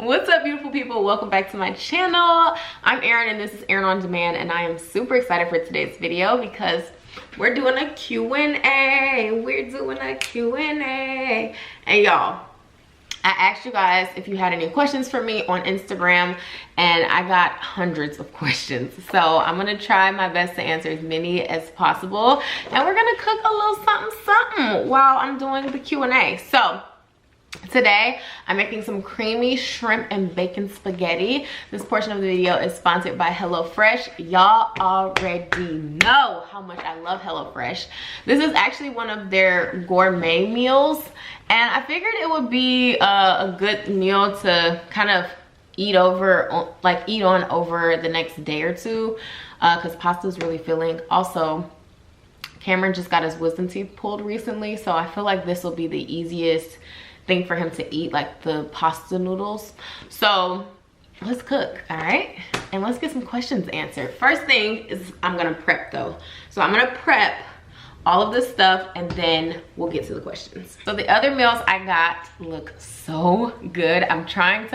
What's up, beautiful people? Welcome back to my channel. I'm Erin and this is Erin On Demand, and I am super excited for today's video because we're doing a Q&A. We're doing a Q&A. And y'all, I asked you guys if you had any questions for me on Instagram, and I got hundreds of questions. So I'm gonna try my best to answer as many as possible, and we're gonna cook a little something while I'm doing the Q&A. So today, I'm making some creamy shrimp and bacon spaghetti. This portion of the video is sponsored by HelloFresh. Y'all already know how much I love HelloFresh. This is actually one of their gourmet meals, and I figured it would be a good meal to kind of eat on over the next day or two, because pasta is really filling. Also, Cameron just got his wisdom teeth pulled recently, so I feel like this will be the easiest thing for him to eat, like the pasta noodles. So let's cook, all right? And let's get some questions answered. First thing is I'm gonna prep though. So I'm gonna prep all of this stuff and then we'll get to the questions. So the other meals I got look so good. I'm hoping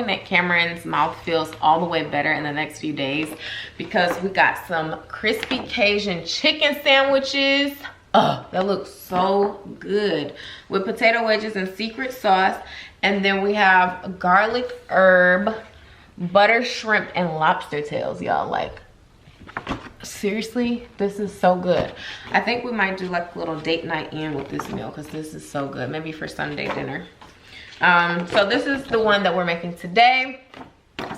that Cameron's mouth feels all the way better in the next few days, because we got some crispy Cajun chicken sandwiches. Oh, that looks so good, with potato wedges and secret sauce. And then we have garlic herb, butter shrimp, and lobster tails, y'all. Like, seriously, this is so good. I think we might do like a little date night in with this meal, because this is so good. Maybe for Sunday dinner. So this is the one that we're making today.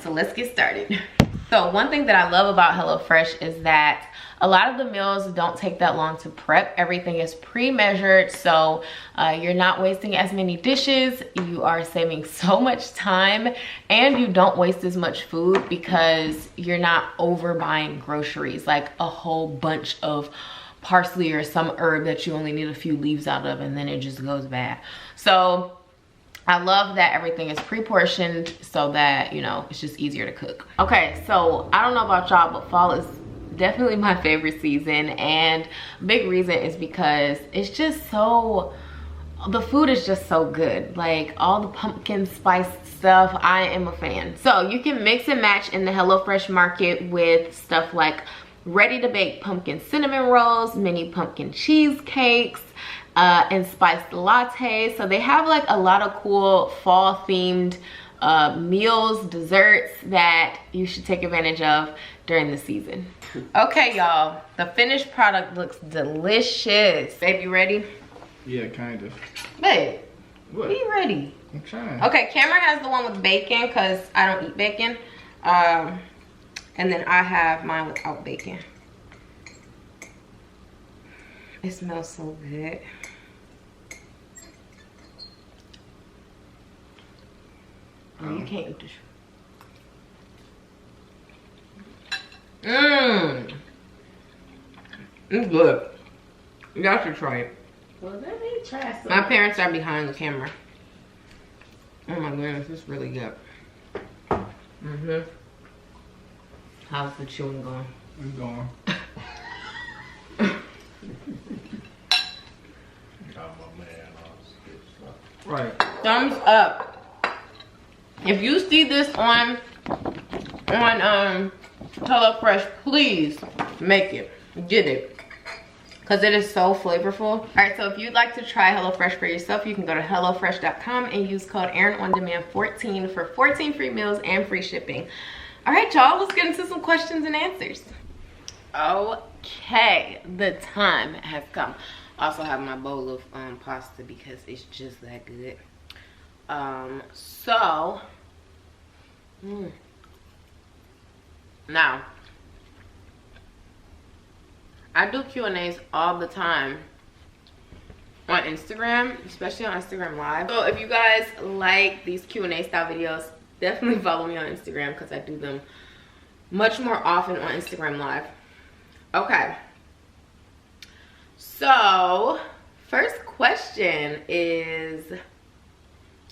So let's get started. So one thing that I love about HelloFresh is that a lot of the meals don't take that long to prep. Everything is pre-measured, so you're not wasting as many dishes. You are saving so much time, and you don't waste as much food because you're not overbuying groceries, like a whole bunch of parsley or some herb that you only need a few leaves out of, and then it just goes bad. So I love that everything is pre-portioned so that, you know, it's just easier to cook. Okay, so I don't know about y'all, but fall is definitely my favorite season, and a big reason is because it's just the food is just so good. Like all the pumpkin spice stuff, I am a fan. So you can mix and match in the HelloFresh market with stuff like ready to bake pumpkin cinnamon rolls, mini pumpkin cheesecakes, and spiced lattes. So they have like a lot of cool fall themed meals, desserts that you should take advantage of during the season. Okay, y'all, the finished product looks delicious. Babe, you ready? Yeah, kind of. Babe, what? Be ready. I'm trying. Okay, Cameron has the one with bacon because I don't eat bacon. And then I have mine without bacon. It smells so good. Oh, you can't eat this. It's good. Y'all should try it. Well, let me try some. My parents are behind the camera. Oh my goodness, it's really good. How's the chewing going? It's going. Right. Thumbs up if you see this on HelloFresh. Please make it, get it, because it is so flavorful. All right, so if you'd like to try HelloFresh for yourself, you can go to hellofresh.com and use code Erin On Demand 14 for 14 free meals and free shipping. All right, y'all, let's get into some questions and answers. Okay, the time has come. Also have my bowl of pasta because it's just that good. Now I do Q&As all the time on Instagram, especially on Instagram Live. So if you guys like these Q&A style videos, definitely follow me on Instagram because I do them much more often on Instagram Live. Okay, so first question is,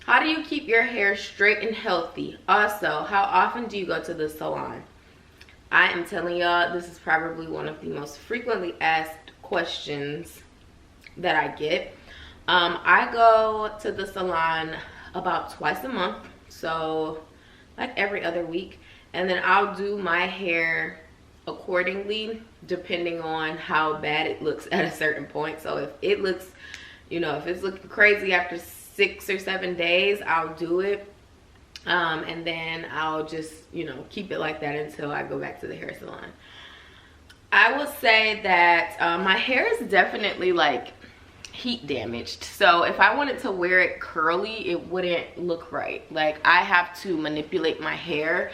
how do you keep your hair straight and healthy? Also, how often do you go to the salon? I am telling y'all, this is probably one of the most frequently asked questions that I get. I go to the salon about twice a month, so like every other week. And then I'll do my hair accordingly depending on how bad it looks at a certain point. So if it looks, you know, if it's looking crazy after 6 or 7 days, I'll do it. And then I'll just, you know, keep it like that until I go back to the hair salon. I will say that my hair is definitely like heat damaged. So if I wanted to wear it curly, it wouldn't look right. Like I have to manipulate my hair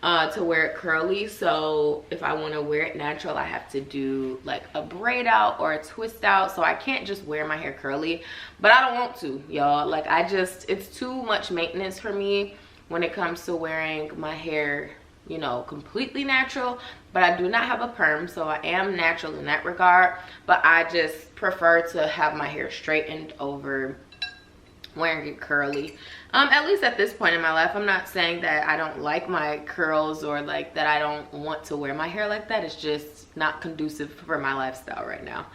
to wear it curly. So if I want to wear it natural, I have to do like a braid out or a twist out. So I can't just wear my hair curly, but I don't want to, y'all. Like it's too much maintenance for me when it comes to wearing my hair, you know, completely natural. But I do not have a perm, so I am natural in that regard. But I just prefer to have my hair straightened over wearing it curly. At least at this point in my life. I'm not saying that I don't like my curls or like that I don't want to wear my hair like that. It's just not conducive for my lifestyle right now.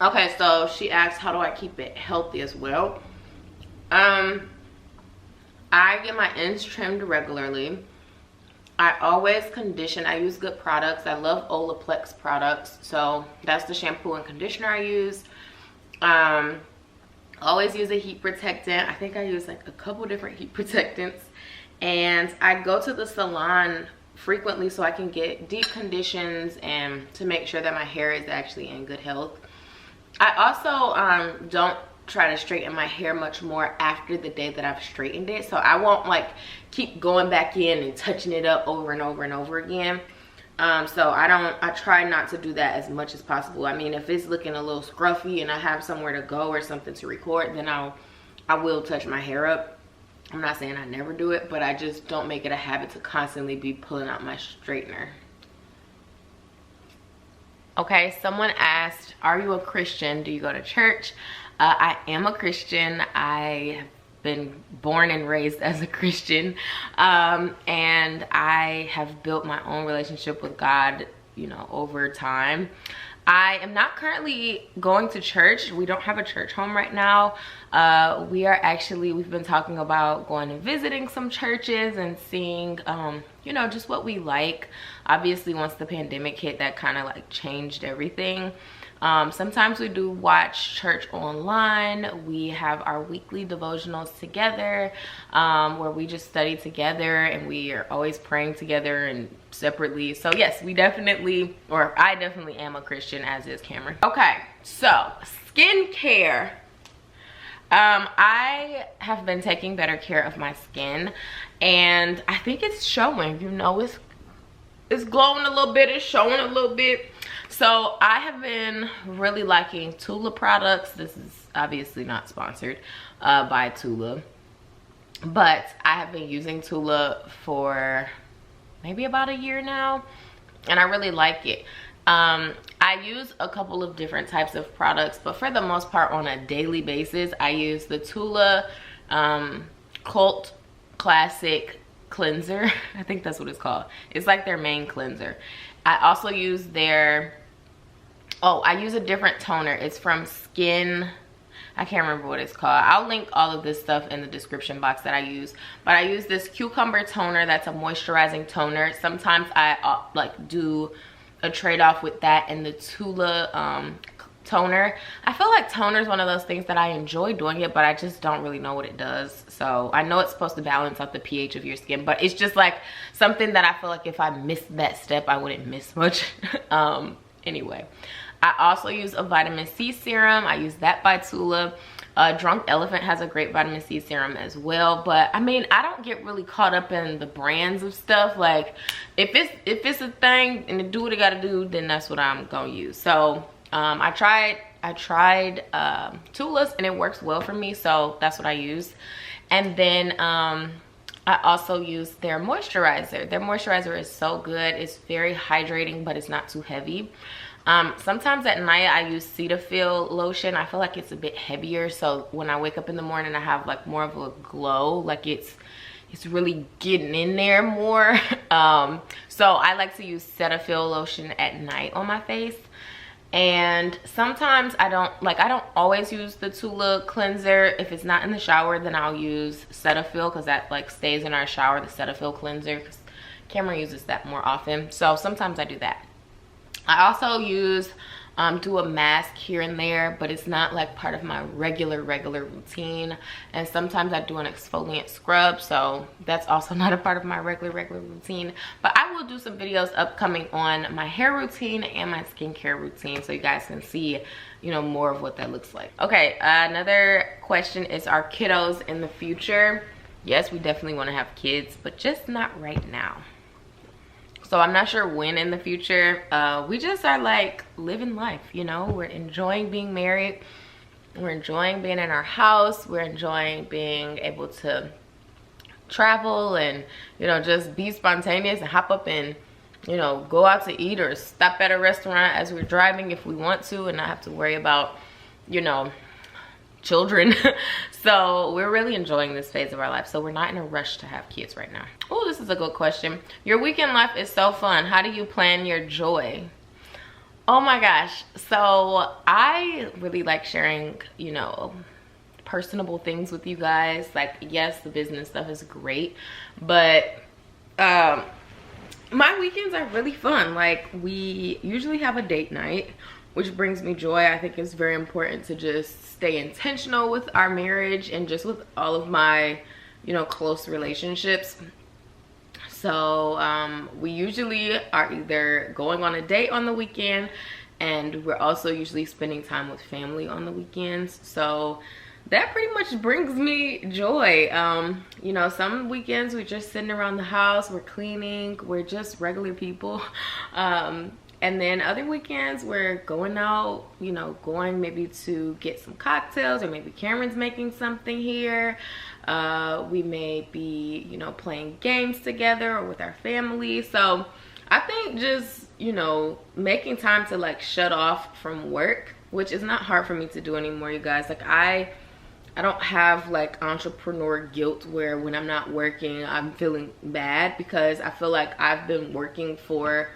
Okay, so she asked, how do I keep it healthy as well? I get my ends trimmed regularly. I always condition. I use good products. I love Olaplex products, so that's the shampoo and conditioner I use. Always use a heat protectant. I think I use like a couple different heat protectants. And I go to the salon frequently so I can get deep conditions and to make sure that my hair is actually in good health. I also don't try to straighten my hair much more after the day that I've straightened it. So I won't like keep going back in and touching it up over and over and over again. So I try not to do that as much as possible. I mean, if it's looking a little scruffy and I have somewhere to go or something to record, then I will touch my hair up. I'm not saying I never do it, but I just don't make it a habit to constantly be pulling out my straightener. Okay, someone asked, are you a Christian? Do you go to church? I am a Christian. I have been born and raised as a Christian, and I have built my own relationship with God, you know, over time. I am not currently going to church. We don't have a church home right now. We've been talking about going and visiting some churches and seeing, you know, just what we like. Obviously, once the pandemic hit, that kind of like changed everything. Sometimes we do watch church online. We have our weekly devotionals together, where we just study together and we are always praying together and separately. So yes, I definitely am a Christian, as is Cameron. Okay, so skincare. I have been taking better care of my skin, and I think it's showing. You know, it's glowing a little bit, it's showing a little bit. So I have been really liking Tula products. This is obviously not sponsored by Tula, but I have been using Tula for maybe about a year now, and I really like it. I use a couple of different types of products, but for the most part on a daily basis, I use the Tula Cult Classic Cleanser. I think that's what it's called. It's like their main cleanser. I also use I use a different toner. It's from Skin. I can't remember what it's called. I'll link all of this stuff in the description box that I use. But I use this cucumber toner. That's a moisturizing toner. Sometimes I like do a trade-off with that and the Tula toner. I feel like toner is one of those things that I enjoy doing it, but I just don't really know what it does. So I know it's supposed to balance out the pH of your skin, but it's just like something that I feel like if I missed that step, I wouldn't miss much. Anyway, I also use a vitamin C serum. I use that by Tula. Drunk Elephant has a great vitamin C serum as well. But I mean, I don't get really caught up in the brands of stuff. Like if it's a thing and it do what it gotta do, then that's what I'm gonna use. So I tried Tula's and it works well for me, so that's what I use. And then I also use their moisturizer. Their moisturizer is so good. It's very hydrating, but it's not too heavy. Sometimes at night I use Cetaphil lotion. I feel like it's a bit heavier, so when I wake up in the morning I have like more of a glow, like it's really getting in there more. So I like to use Cetaphil lotion at night on my face. And sometimes I don't always use the Tula cleanser. If it's not in the shower, then I'll use Cetaphil, because that like stays in our shower, the Cetaphil cleanser, because Cameron uses that more often. So sometimes I do that. I also use do a mask here and there, but it's not like part of my regular routine. And sometimes I do an exfoliant scrub, so that's also not a part of my regular routine. But I will do some videos upcoming on my hair routine and my skincare routine, so you guys can see, you know, more of what that looks like. Okay, another question is, are kiddos in the future? Yes, we definitely want to have kids, but just not right now. So I'm not sure when in the future. We just are like living life, you know. We're enjoying being married. We're enjoying being in our house. We're enjoying being able to travel and, you know, just be spontaneous and hop up and, you know, go out to eat or stop at a restaurant as we're driving if we want to, and not have to worry about, you know, children. So we're really enjoying this phase of our life, so we're not in a rush to have kids right now. Oh, this is a good question. Your weekend life is so fun. How do you plan your joy? Oh my gosh, so I really like sharing, you know, personable things with you guys. Like, yes, the business stuff is great, but my weekends are really fun. Like, we usually have a date night, which brings me joy. I think it's very important to just stay intentional with our marriage and just with all of my, you know, close relationships. So we usually are either going on a date on the weekend, and we're also usually spending time with family on the weekends. So that pretty much brings me joy. You know, some weekends we're just sitting around the house, we're cleaning, we're just regular people. And then other weekends we're going out, you know, going maybe to get some cocktails, or maybe Cameron's making something here. We may be, you know, playing games together or with our family. So I think just, you know, making time to like shut off from work, which is not hard for me to do anymore, you guys. Like, I don't have like entrepreneur guilt where when I'm not working I'm feeling bad, because I feel like I've been working for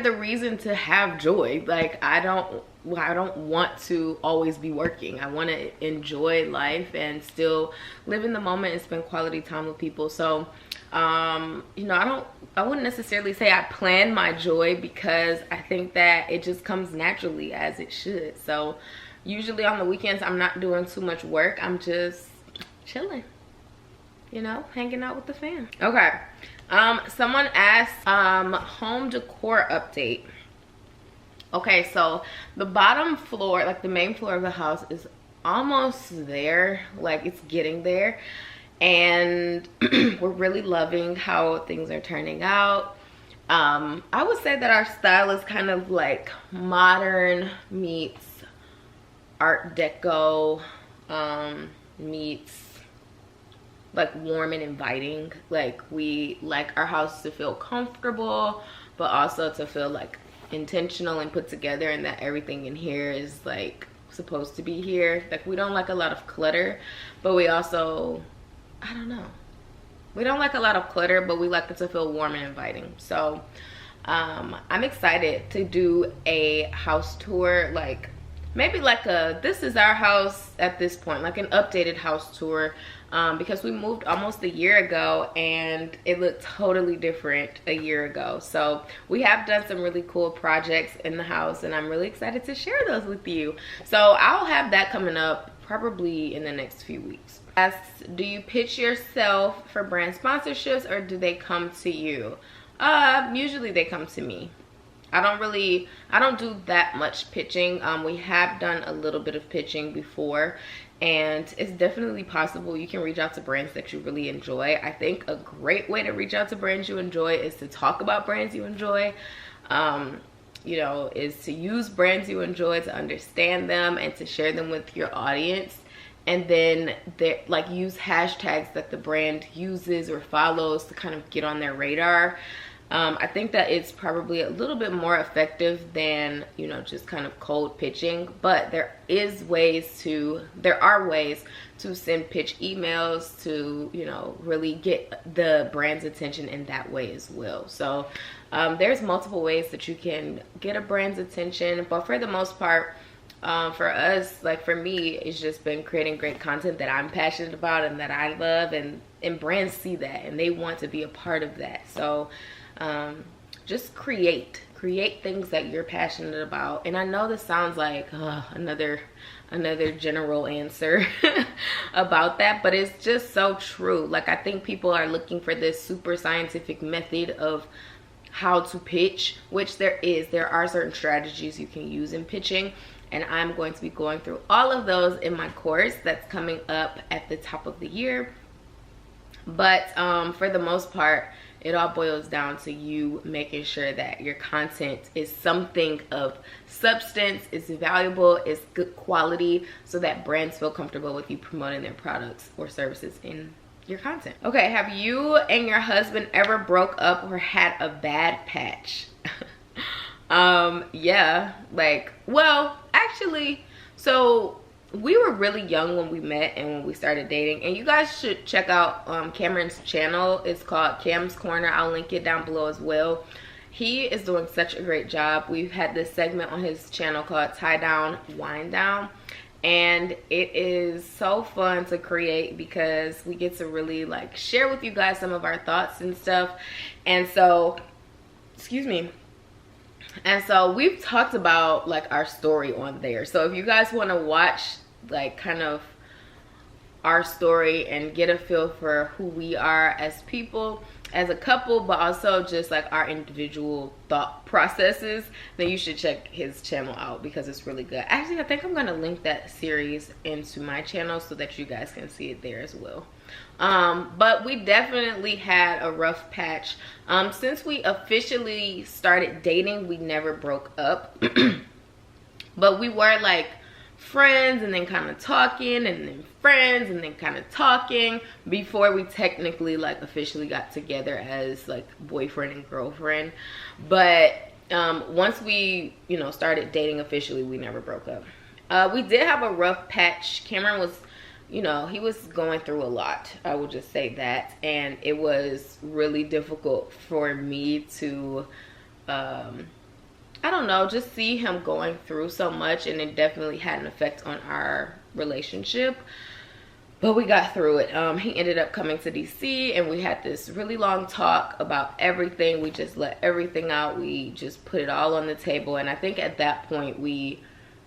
the reason to have joy. Like, I don't want to always be working. I want to enjoy life and still live in the moment and spend quality time with people. So you know, I wouldn't necessarily say I plan my joy, because I think that it just comes naturally, as it should. So usually on the weekends I'm not doing too much work. I'm just chilling, you know, hanging out with the fam. Okay. Someone asked, home decor update. Okay, so the bottom floor, like the main floor of the house, is almost there. Like, it's getting there, and we're really loving how things are turning out. I would say that our style is kind of like modern meets art deco, meets like warm and inviting. Like, we like our house to feel comfortable, but also to feel like intentional and put together, and that everything in here is like supposed to be here. Like, we don't like a lot of clutter, but we also, I don't know, we don't like a lot of clutter, but we like it to feel warm and inviting. So I'm excited to do a house tour, like maybe like a this is our house at this point, like an updated house tour, because we moved almost a year ago and it looked totally different a year ago. So we have done some really cool projects in the house, and I'm really excited to share those with you. So I'll have that coming up probably in the next few weeks. Asks, do you pitch yourself for brand sponsorships, or do they come to you? Usually they come to me. I don't do that much pitching. We have done a little bit of pitching before, and it's definitely possible. You can reach out to brands that you really enjoy. I think a great way to reach out to brands you enjoy is to talk about brands you enjoy. You know, is to use brands you enjoy, to understand them, and to share them with your audience. And then like use hashtags that the brand uses or follows to kind of get on their radar. I think that it's probably a little bit more effective than, you know, just kind of cold pitching, but there are ways to send pitch emails to, you know, really get the brand's attention in that way as well. So there's multiple ways that you can get a brand's attention, but for the most part, for us, like for me, it's just been creating great content that I'm passionate about and that I love, and brands see that and they want to be a part of that. So just create things that you're passionate about. And I know this sounds like another general answer about that, but it's just so true. Like, I think people are looking for this super scientific method of how to pitch, which there are certain strategies you can use in pitching, and I'm going to be going through all of those in my course that's coming up at the top of the year. But for the most part, it all boils down to you making sure that your content is something of substance, is valuable, is good quality, so that brands feel comfortable with you promoting their products or services in your content. Okay, have you and your husband ever broke up or had a bad patch? Yeah, like, well, actually, so we were really young when we met and when we started dating, and you guys should check out Cameron's channel. It's called Cam's Corner. I'll link it down below as well. He is doing such a great job. We've had this segment on his channel called Tie Down, Wind Down, and it is so fun to create because we get to really like share with you guys some of our thoughts and stuff. And so, excuse me. And so we've talked about like our story on there. So if you guys want to watch like kind of our story and get a feel for who we are as people, as a couple, but also just like our individual thought processes, then you should check his channel out because it's really good. Actually, I think I'm gonna link that series into my channel so that you guys can see it there as well. But we definitely had a rough patch. Since we officially started dating, we never broke up. But we were like friends and then kind of talking and then friends and then kind of talking before we technically like officially got together as like boyfriend and girlfriend. But once we, you know, started dating officially, we never broke up. We did have a rough patch. Cameron was, you know, he was going through a lot, I will just say that, and it was really difficult for me to I don't know, just see him going through so much, and it definitely had an effect on our relationship. But we got through it. He ended up coming to DC, and we had this really long talk about everything. We just let everything out. We just put it all on the table, and I think at that point we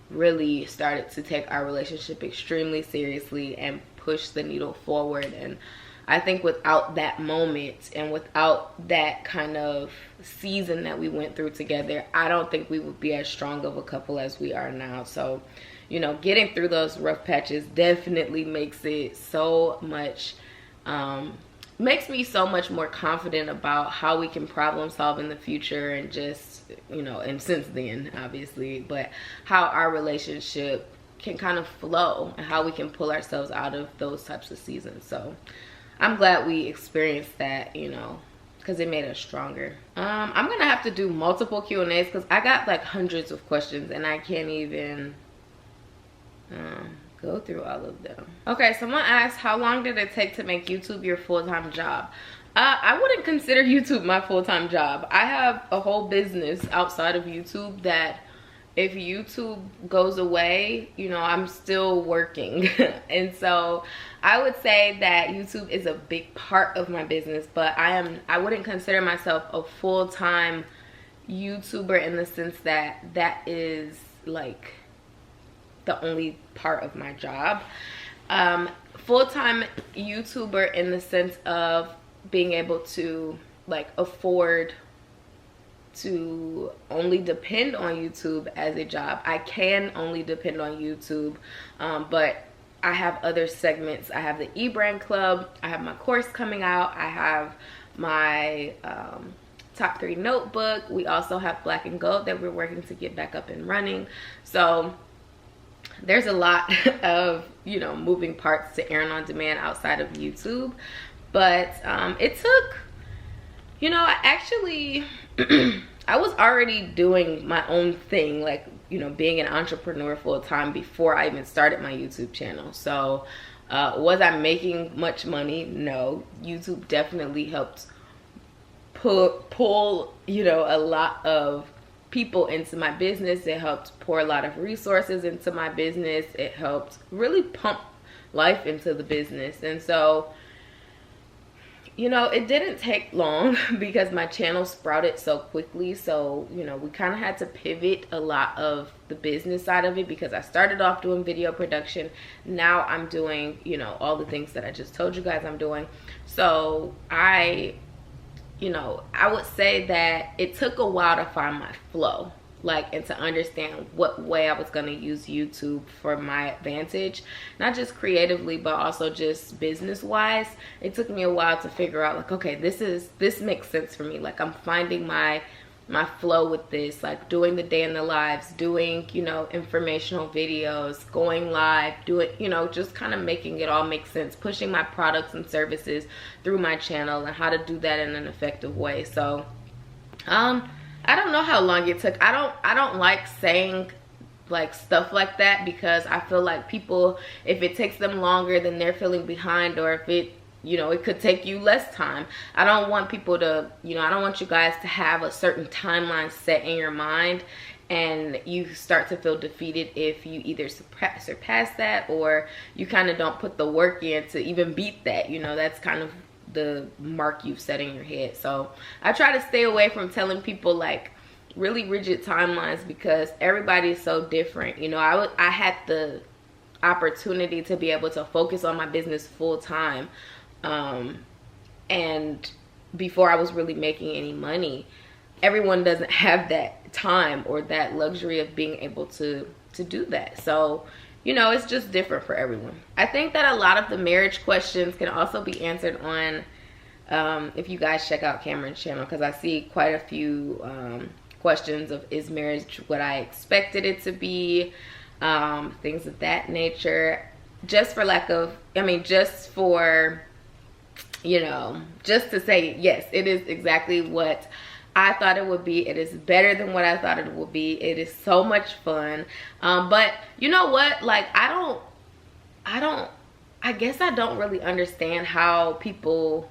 really started to take our relationship extremely seriously and push the needle forward. And I think without that moment and without that kind of season that we went through together, I don't think we would be as strong of a couple as we are now. So, you know, getting through those rough patches definitely makes it so much, makes me so much more confident about how we can problem solve in the future, and just, you know, and since then, obviously, but how our relationship can kind of flow and how we can pull ourselves out of those types of seasons. So I'm glad we experienced that, you know, because it made us stronger. I'm gonna have to do multiple Q&As because I got like hundreds of questions and I can't even go through all of them. Okay, someone asked, how long did it take to make YouTube your full-time job? I wouldn't consider YouTube my full-time job. I have a whole business outside of YouTube that if YouTube goes away, you know, I'm still working. And so I would say that YouTube is a big part of my business, but I wouldn't consider myself a full-time YouTuber in the sense that that is like the only part of my job. Full-time YouTuber in the sense of being able to like afford to only depend on YouTube as a job. I can only depend on YouTube, but I have other segments. I have the eBrand club, I have my course coming out, I have my top 3 notebook. We also have Black and Gold that we're working to get back up and running. So there's a lot of, you know, moving parts to Erin On Demand outside of YouTube. But it took, You know, I actually I was already doing my own thing, like, you know, being an entrepreneur full time before I even started my YouTube channel. So was I making much money? No. YouTube definitely helped pull, you know, a lot of people into my business. It helped pour a lot of resources into my business. It helped really pump life into the business. And so, you know, it didn't take long because my channel sprouted so quickly. So, you know, we kind of had to pivot a lot of the business side of it, because I started off doing video production. Now I'm doing, you know, all the things that I just told you guys I'm doing. So you know, I would say that it took a while to find my flow, like, and to understand what way I was going to use YouTube for my advantage, not just creatively, but also just business wise. It took me a while to figure out, like, okay, this makes sense for me. Like, I'm finding my flow with this, like doing the day in the lives, doing, you know, informational videos, going live, doing, you know, just kind of making it all make sense, pushing my products and services through my channel, and how to do that in an effective way. So I don't know how long it took. I don't like saying like stuff like that, because I feel like people, if it takes them longer, then they're feeling behind, or if it, you know, it could take you less time. I don't want people to, you know, I don't want you guys to have a certain timeline set in your mind and you start to feel defeated if you either surpass that, or you kind of don't put the work in to even beat that. You know, that's kind of the mark you've set in your head. So I try to stay away from telling people like really rigid timelines, because everybody is so different. You know, I had the opportunity to be able to focus on my business full time, and before I was really making any money. Everyone doesn't have that time or that luxury of being able to do that. So, you know, it's just different for everyone. I think that a lot of the marriage questions can also be answered on, if you guys check out Cameron's channel, because I see quite a few questions of, is marriage what I expected it to be, things of that nature. Just for lack of, I mean, just for, you know, just to say, yes, it is exactly what I thought it would be. It is better than what I thought it would be. It is so much fun. But you know what? Like, I guess I don't really understand how people's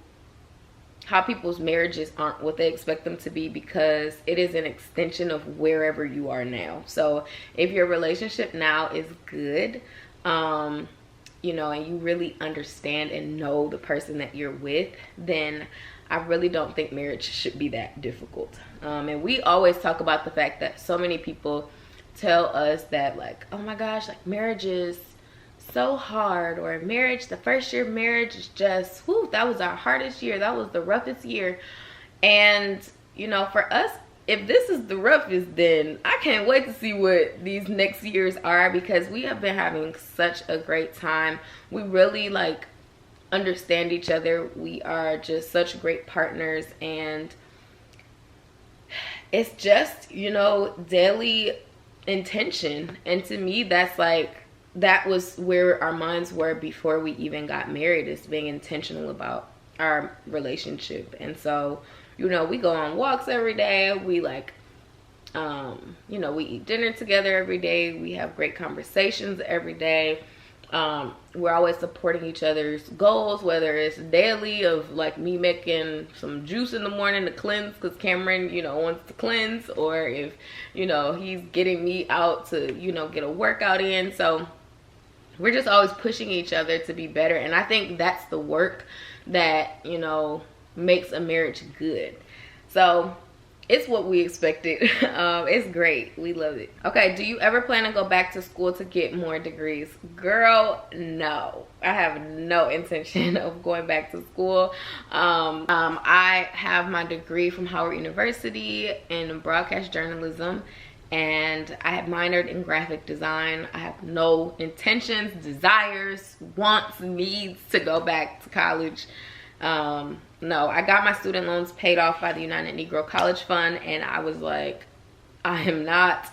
marriages aren't what they expect them to be, because it is an extension of wherever you are now. So if your relationship now is good, you know, and you really understand and know the person that you're with, then I really don't think marriage should be that difficult. And we always talk about the fact that so many people tell us that, like, oh my gosh, like, marriage is so hard, or marriage, the first year of marriage is just, whew, that was our hardest year, that was the roughest year. And, you know, for us, if this is the roughest, then I can't wait to see what these next years are, because we have been having such a great time. We really, like, understand each other. We are just such great partners, and it's just, you know, daily intention. And to me, that's like, that was where our minds were before we even got married, is being intentional about our relationship. And so, you know, we go on walks every day. We like, you know, we eat dinner together every day. We have great conversations every day. We're always supporting each other's goals, whether it's daily of like me making some juice in the morning to cleanse, because Cameron, you know, wants to cleanse, or if, you know, he's getting me out to, you know, get a workout in. So we're just always pushing each other to be better. And I think that's the work that, you know, makes a marriage good. So it's what we expected. It's great. We love it. Okay, do you ever plan to go back to school to get more degrees? Girl, no. I have no intention of going back to school. I have my degree from Howard University in broadcast journalism, and I have minored in graphic design. I have no intentions, desires, wants, needs to go back to college. No, I got my student loans paid off by the United Negro College Fund, and I was like, I am not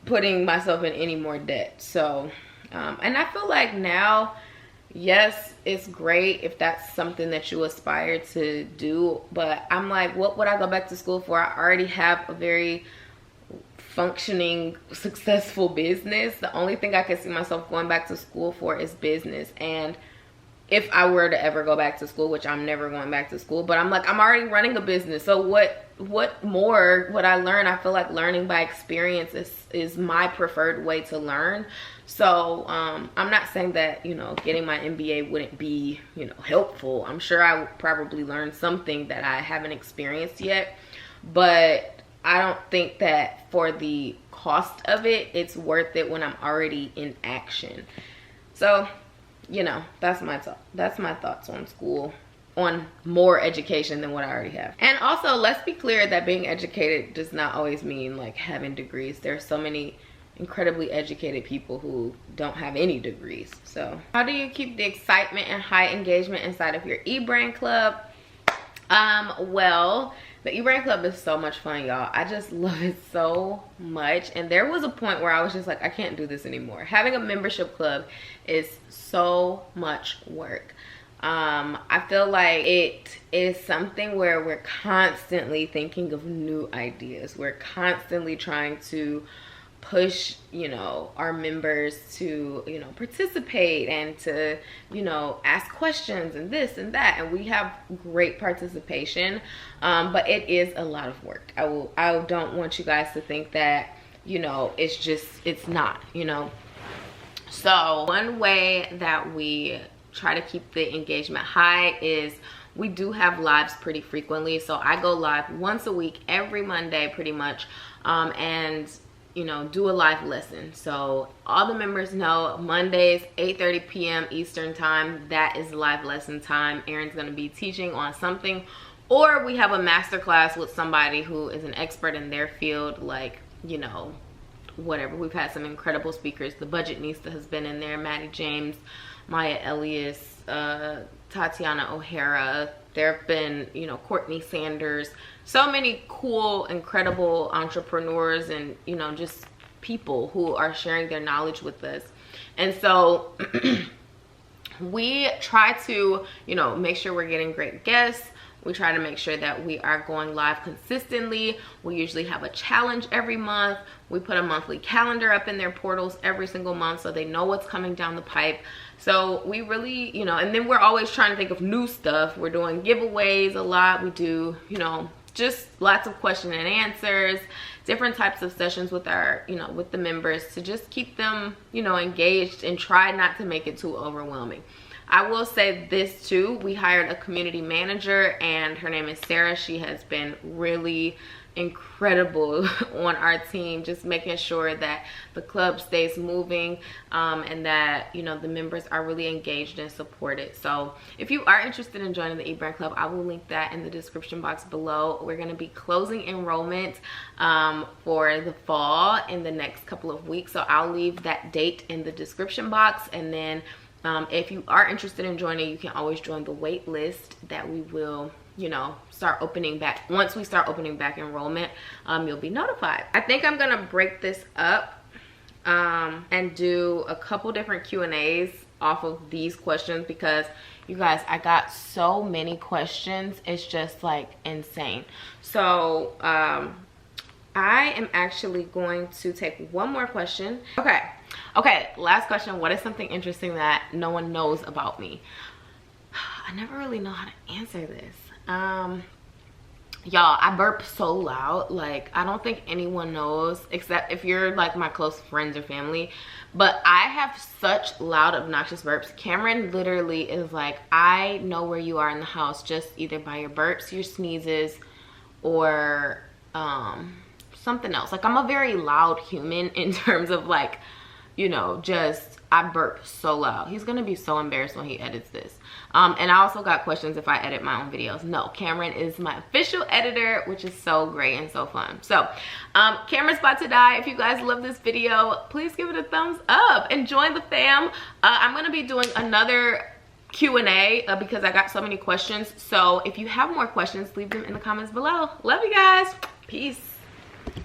putting myself in any more debt. So, and I feel like now, yes, it's great if that's something that you aspire to do, but I'm like, what would I go back to school for? I already have a very functioning, successful business. The only thing I could see myself going back to school for is business. And if I were to ever go back to school, which I'm never going back to school, but I'm like, I'm already running a business. So what more would I learn? I feel like learning by experience is my preferred way to learn. So I'm not saying that, you know, getting my MBA wouldn't be, you know, helpful. I'm sure I would probably learn something that I haven't experienced yet, but I don't think that for the cost of it, it's worth it when I'm already in action. So, you know, that's my thoughts on school, on more education than what I already have. And also, let's be clear that being educated does not always mean like having degrees. There are so many incredibly educated people who don't have any degrees. So how do you keep the excitement and high engagement inside of your eBrand club? Well, the eBrand club is so much fun, y'all. I just love it so much. And there was a point where I was just like, I can't do this anymore. Having a membership club is so much work. I feel like it is something where we're constantly thinking of new ideas. We're constantly trying to push, you know, our members to, you know, participate and to, you know, ask questions and this and that, and we have great participation, but it is a lot of work. I don't want you guys to think that, you know, it's not, you know. So one way that we try to keep the engagement high is we do have lives pretty frequently. So I go live once a week, every Monday pretty much, and you know, do a live lesson. So all the members know Mondays 8:30 p.m. Eastern time, that is live lesson time. Erin's gonna be teaching on something, or we have a master class with somebody who is an expert in their field, like, you know, whatever. We've had some incredible speakers. The Budgetnista has been in there, Maddie James, Maya Elias, Tatiana O'Hara. There have been, you know, Courtney Sanders, so many cool, incredible entrepreneurs and, you know, just people who are sharing their knowledge with us. And so we try to, you know, make sure we're getting great guests. We try to make sure that we are going live consistently. We usually have a challenge every month. We put a monthly calendar up in their portals every single month so they know what's coming down the pipe. So we really, you know, and then we're always trying to think of new stuff. We're doing giveaways a lot. We do, you know, just lots of question and answers, different types of sessions with our, you know, with the members to just keep them, you know, engaged and try not to make it too overwhelming. I will say this too, we hired a community manager and her name is Sarah. She has been really incredible on our team, just making sure that the club stays moving, and that, you know, the members are really engaged and supported. So if you are interested in joining the eBrand club, I will link that in the description box below. We're going to be closing enrollment for the fall in the next couple of weeks, so I'll leave that date in the description box. And then if you are interested in joining, you can always join the wait list that we will, you know, start opening back. Once we start opening back enrollment, you'll be notified. I think I'm gonna break this up and do a couple different Q&As off of these questions, because you guys, I got so many questions, it's just like insane. So I am actually going to take one more question. Okay, last question. What is something interesting that no one knows about me? I never really know how to answer this. Y'all, I burp so loud. Like, I don't think anyone knows, except if you're like my close friends or family, but I have such loud, obnoxious burps. Cameron literally is like, I know where you are in the house just either by your burps, your sneezes, or something else. Like, I'm a very loud human in terms of, like, you know, just I burp so loud. He's gonna be so embarrassed when he edits this. And I also got questions if I edit my own videos. No, Cameron is my official editor, which is so great and so fun. So Cameron's about to die. If you guys love this video, please give it a thumbs up and join the fam. I'm gonna be doing another Q&A because I got so many questions. So if you have more questions, leave them in the comments below. Love you guys. Peace.